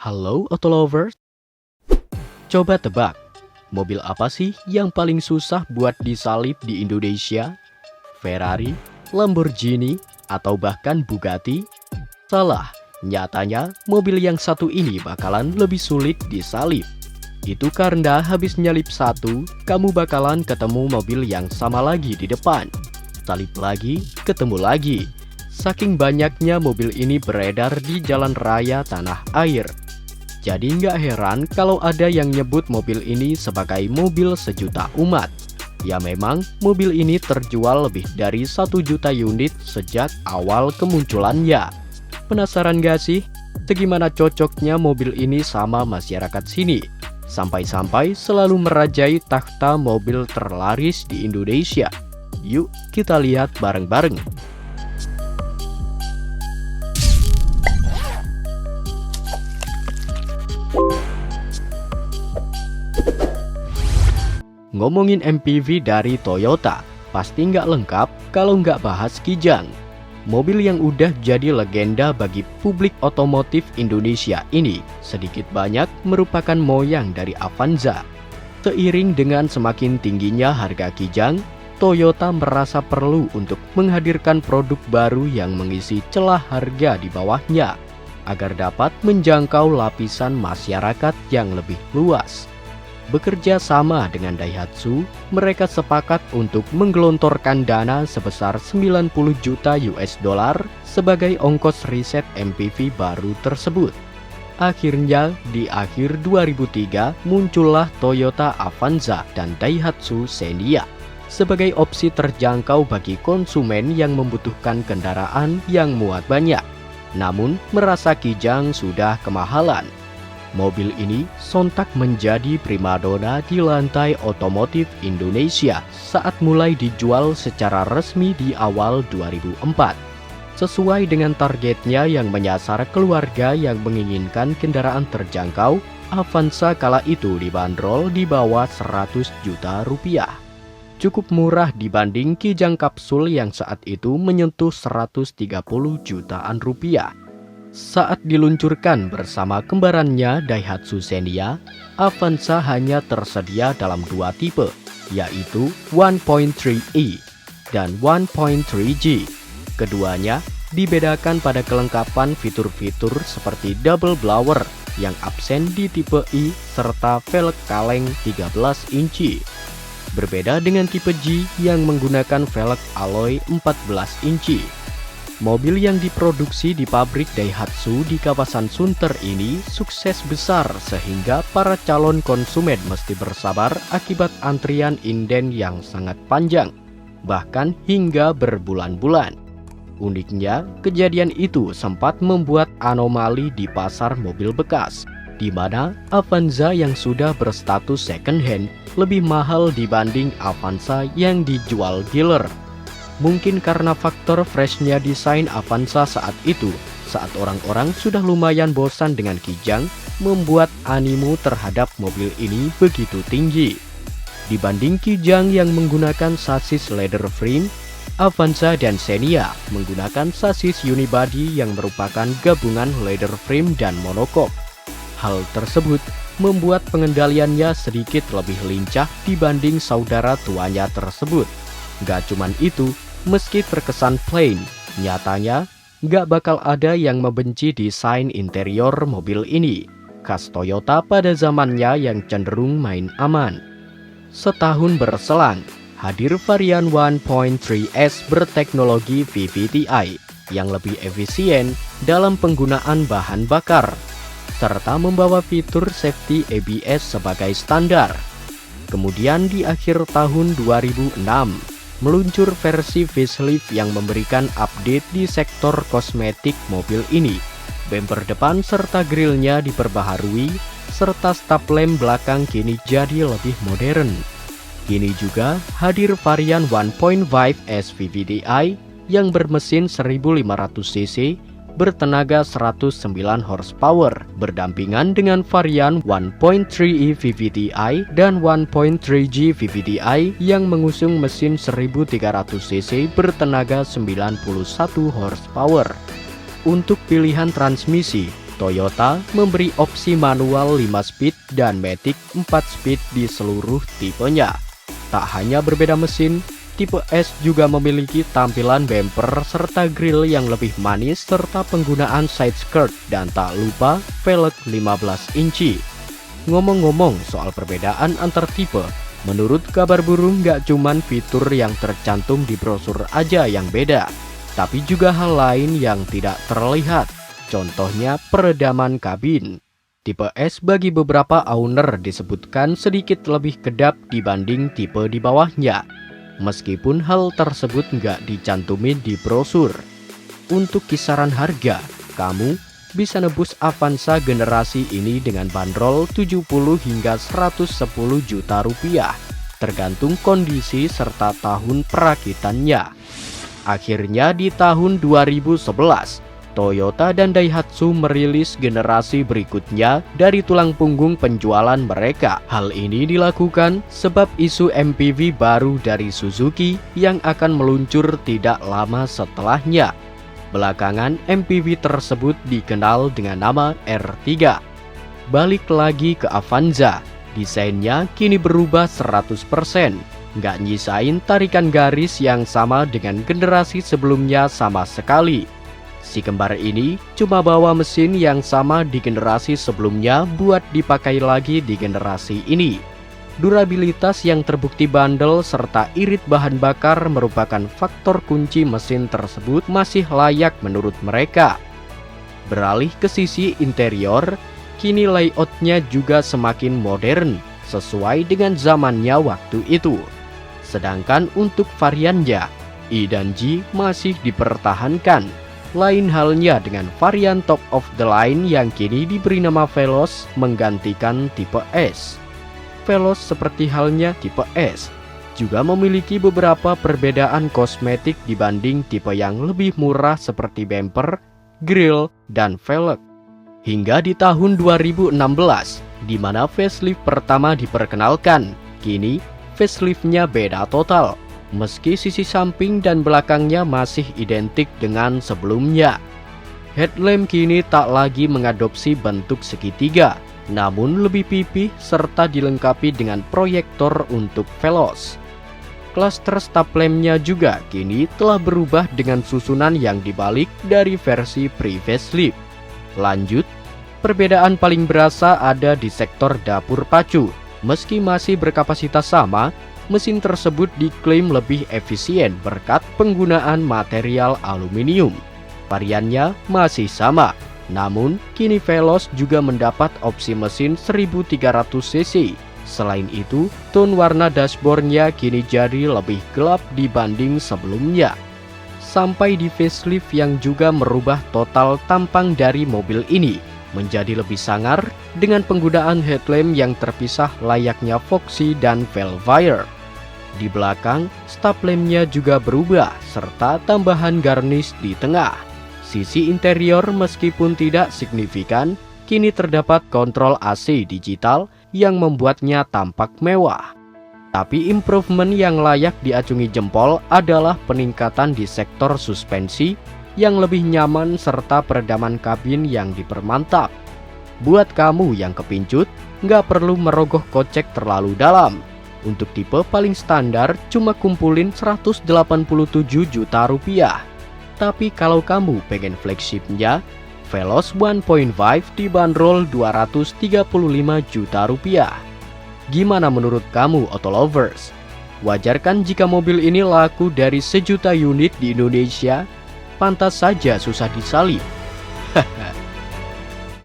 Halo Auto Lovers, coba tebak, mobil apa sih yang paling susah buat disalip di Indonesia? Ferrari, Lamborghini, atau bahkan Bugatti? Salah, nyatanya mobil yang satu ini bakalan lebih sulit disalip. Itu karena habis nyalip satu, kamu bakalan ketemu mobil yang sama lagi di depan. Salip lagi, ketemu lagi. Saking banyaknya mobil ini beredar di jalan raya tanah air. Jadi nggak heran kalau ada yang nyebut mobil ini sebagai mobil sejuta umat. Ya memang, mobil ini terjual lebih dari 1 juta unit sejak awal kemunculannya. Penasaran gak sih? Segimana cocoknya mobil ini sama masyarakat sini? Sampai-sampai selalu merajai takhta mobil terlaris di Indonesia. Yuk kita lihat bareng-bareng. Ngomongin MPV dari Toyota, pasti nggak lengkap kalau nggak bahas Kijang. Mobil yang udah jadi legenda bagi publik otomotif Indonesia ini sedikit banyak merupakan moyang dari Avanza. Seiring dengan semakin tingginya harga Kijang, Toyota merasa perlu untuk menghadirkan produk baru yang mengisi celah harga di bawahnya, agar dapat menjangkau lapisan masyarakat yang lebih luas. Bekerja sama dengan Daihatsu, mereka sepakat untuk menggelontorkan dana sebesar 90 juta US dollar sebagai ongkos riset MPV baru tersebut. Akhirnya, di akhir 2003 muncullah Toyota Avanza dan Daihatsu Xenia sebagai opsi terjangkau bagi konsumen yang membutuhkan kendaraan yang muat banyak, namun merasa Kijang sudah kemahalan. Mobil ini sontak menjadi primadona di lantai otomotif Indonesia saat mulai dijual secara resmi di awal 2004. Sesuai dengan targetnya yang menyasar keluarga yang menginginkan kendaraan terjangkau, Avanza kala itu dibanderol di bawah 100 juta rupiah. Cukup murah dibanding Kijang kapsul yang saat itu menyentuh 130 jutaan rupiah. Saat diluncurkan bersama kembarannya Daihatsu Xenia, Avanza hanya tersedia dalam 2 tipe, yaitu 1.3e dan 1.3G. Keduanya dibedakan pada kelengkapan fitur-fitur seperti double blower yang absen di tipe I serta velg kaleng 13 inci. Berbeda dengan tipe G yang menggunakan velg alloy 14 inci. Mobil yang diproduksi di pabrik Daihatsu di kawasan Sunter ini sukses besar sehingga para calon konsumen mesti bersabar akibat antrian inden yang sangat panjang, bahkan hingga berbulan-bulan. Uniknya, kejadian itu sempat membuat anomali di pasar mobil bekas, di mana Avanza yang sudah berstatus second hand lebih mahal dibanding Avanza yang dijual dealer. Mungkin karena faktor freshnya desain Avanza saat itu, saat orang-orang sudah lumayan bosan dengan Kijang, membuat animo terhadap mobil ini begitu tinggi. Dibanding Kijang yang menggunakan sasis leather frame, Avanza dan Xenia menggunakan sasis unibody yang merupakan gabungan leather frame dan monocoque. Hal tersebut membuat pengendaliannya sedikit lebih lincah dibanding saudara tuanya tersebut. Gak cuman itu, meski terkesan plain, nyatanya gak bakal ada yang membenci desain interior mobil ini, khas Toyota pada zamannya yang cenderung main aman. Setahun berselang, hadir varian 1.3S berteknologi VVT-i yang lebih efisien dalam penggunaan bahan bakar, serta membawa fitur safety ABS sebagai standar. Kemudian di akhir tahun 2006, meluncur versi facelift yang memberikan update di sektor kosmetik mobil ini. Bumper depan serta grillnya diperbaharui, serta stop lamp belakang kini jadi lebih modern. Kini juga hadir varian 1.5S VVT-i yang bermesin 1500 cc bertenaga 109 horsepower, berdampingan dengan varian 1.3e VVT-i dan 1.3G VVT-i yang mengusung mesin 1300 cc bertenaga 91 horsepower. Untuk pilihan transmisi, Toyota memberi opsi manual 5 speed dan matic 4 speed di seluruh tipenya. Tak hanya berbeda mesin, tipe S juga memiliki tampilan bumper serta grill yang lebih manis serta penggunaan side skirt dan tak lupa velg 15 inci. Ngomong-ngomong soal perbedaan antar tipe, menurut kabar burung nggak cuman fitur yang tercantum di brosur aja yang beda, tapi juga hal lain yang tidak terlihat. Contohnya peredaman kabin. Tipe S bagi beberapa owner disebutkan sedikit lebih kedap dibanding tipe di bawahnya, meskipun hal tersebut nggak dicantumin di brosur. Untuk kisaran harga, kamu bisa nebus Avanza generasi ini dengan bandrol 70 hingga 110 juta rupiah, tergantung kondisi serta tahun perakitannya. Akhirnya di tahun 2011, Toyota dan Daihatsu merilis generasi berikutnya dari tulang punggung penjualan mereka. Hal ini dilakukan sebab isu MPV baru dari Suzuki yang akan meluncur tidak lama setelahnya. Belakangan MPV tersebut dikenal dengan nama R3. Balik lagi ke Avanza, desainnya kini berubah 100%. Nggak nyisain tarikan garis yang sama dengan generasi sebelumnya sama sekali. Si kembar ini cuma bawa mesin yang sama di generasi sebelumnya buat dipakai lagi di generasi ini. Durabilitas yang terbukti bandel serta irit bahan bakar merupakan faktor kunci mesin tersebut masih layak menurut mereka. Beralih ke sisi interior, kini layoutnya juga semakin modern sesuai dengan zamannya waktu itu. Sedangkan untuk variannya, I dan G masih dipertahankan. Lain halnya dengan varian top of the line yang kini diberi nama Veloz menggantikan tipe S. Veloz seperti halnya tipe S juga memiliki beberapa perbedaan kosmetik dibanding tipe yang lebih murah seperti bumper, grill, dan velg. Hingga di tahun 2016, di mana facelift pertama diperkenalkan, kini faceliftnya beda total. Meski sisi samping dan belakangnya masih identik dengan sebelumnya. Headlamp kini tak lagi mengadopsi bentuk segitiga, namun lebih pipih serta dilengkapi dengan proyektor untuk Veloz. Cluster stop lampnya juga kini telah berubah dengan susunan yang dibalik dari versi pre-facelift. Lanjut, perbedaan paling berasa ada di sektor dapur pacu. Meski masih berkapasitas sama, mesin tersebut diklaim lebih efisien berkat penggunaan material aluminium. Variannya masih sama, namun kini Veloz juga mendapat opsi mesin 1300 cc. Selain itu, tone warna dashboardnya kini jadi lebih gelap dibanding sebelumnya. Sampai di facelift yang juga merubah total tampang dari mobil ini menjadi lebih sangar dengan penggunaan headlamp yang terpisah layaknya Foxy dan Velfire. Di belakang, stop lampnya juga berubah serta tambahan garnish di tengah. Sisi interior meskipun tidak signifikan, kini terdapat kontrol AC digital yang membuatnya tampak mewah. Tapi improvement yang layak diacungi jempol adalah peningkatan di sektor suspensi yang lebih nyaman serta peredaman kabin yang dipermantap. Buat kamu yang kepincut, nggak perlu merogoh kocek terlalu dalam. Untuk tipe paling standar cuma kumpulin 187 juta rupiah. Tapi kalau kamu pengen flagshipnya, Veloz 1.5 dibanderol 235 juta rupiah. Gimana menurut kamu auto lovers? Wajar kan jika mobil ini laku dari 1 juta unit di Indonesia? Pantas saja susah disalip